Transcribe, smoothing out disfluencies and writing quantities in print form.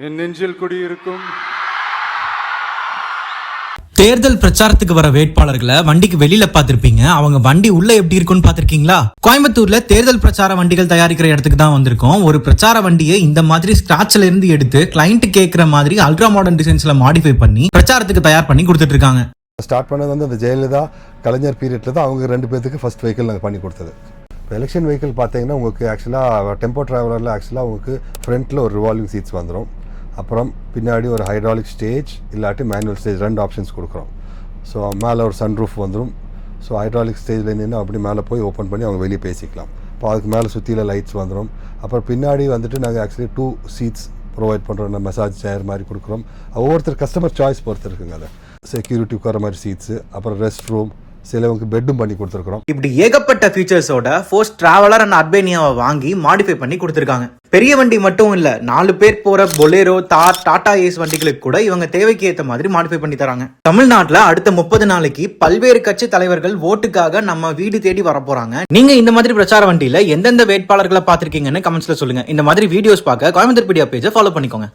என் நெஞ்சில் குடியிருக்கும். தேர்தல் பிரச்சாரத்துக்கு வர வேட்பாளர்களை வண்டிக்கு வெளியில பாத்திருப்பீங்க. அவங்க வண்டி உள்ள எப்படி இருக்குன்னு பாத்திருக்கீங்களா? கோயம்புத்தூர்ல தேர்தல் பிரச்சார வண்டிகள் தயாரிக்கிற இடத்துக்கு தான் வந்திருக்கோம். ஒரு பிரச்சார வண்டியை இந்த மாதிரி ஸ்கிராட்ச்ல இருந்து எடுத்து கிளைண்ட் கேட்கிற மாதிரி அல்ட்ரா மாடர்ன் டிசைன்ஸ்ல மாடிஃபை பண்ணி பிரச்சாரத்துக்கு தயார் பண்ணி கொடுத்துட்டு இருக்காங்க. ஸ்டார்ட் பண்ணது வந்து அந்த ஜெயலலிதா கலைஞர் பீரியட்ல தான் அவங்க 2 பேருக்கு ஃபர்ஸ்ட் வெஹிக்கிள் நாங்கள் பண்ணி கொடுத்தது. இப்போ எலெக்ஷன் வெஹிக்கிள் பார்த்தீங்கன்னா உங்களுக்கு ஆக்சுவலாக டெம்போ ட்ராவலரில் ஆக்சுவலாக உங்களுக்கு ஃப்ரண்ட்டில் ஒரு ரிவால்விங் சீட்ஸ் வந்துடும். அப்புறம் பின்னாடி ஒரு ஹைட்ராலிக் ஸ்டேஜ் இல்லாட்டி மேனுவல் ஸ்டேஜ் 2 ஆப்ஷன்ஸ் கொடுக்குறோம். ஸோ மேலே ஒரு சன்ரூஃப் வந்துடும். ஸோ ஹைட்ராலிக் ஸ்டேஜில் நின்று அப்படி மேலே போய் ஓப்பன் பண்ணி அவங்க வெளியே பேசிக்கலாம். இப்போ அதுக்கு மேலே சுற்றியில் லைட்ஸ் வந்துடும். அப்புறம் பின்னாடி வந்துட்டு நாங்கள் ஆக்சுவலி 2 சீட்ஸ் ப்ரொவைட் பண்ணுறோம். மசாஜ் சேர் மாதிரி கொடுக்குறோம். ஒவ்வொருத்தர் கஸ்டமர் சாய்ஸ் பொறுத்து இருக்குங்க. அதை செக்யூரிட்டி உட்கார மாதிரி சீட்ஸு, அப்புறம் ரெஸ்ட் ரூம், சிலவங்க பெட்டும் பண்ணி கொடுத்துருக்குறோம். இப்படி ஏகப்பட்ட ஃபீச்சர்ஸோட ஃபோர்ஸ் டிராவலர் அண்ட் அர்பேனியாவை வாங்கி மாடிஃபை பண்ணி கொடுத்துருக்காங்க. பெரிய வண்டி மட்டும் இல்ல, 4 பேர் போற பொலேரோ, தார், டாடா ஏஸ் வண்டிகளுக்கு கூட இவங்க தேவைக்கு ஏற்ற மாதிரி மாடிஃபை பண்ணி தராங்க. தமிழ்நாட்டுல அடுத்த 30 நாளைக்கு பல்வேறு கட்சி தலைவர்கள் ஓட்டுக்காக நம்ம வீடு தேடி வர போறாங்க. நீங்க இந்த மாதிரி பிரச்சார வண்டியில எந்தெந்த வேட்பாளர்களை பாத்திருக்கீங்கன்னு கமெண்ட்ஸ்ல சொல்லுங்க. இந்த மாதிரி வீடியோஸ் பார்க்க கோயம்புத்தூர் பீடியா பேஜை ஃபாலோ பண்ணிக்கோங்க.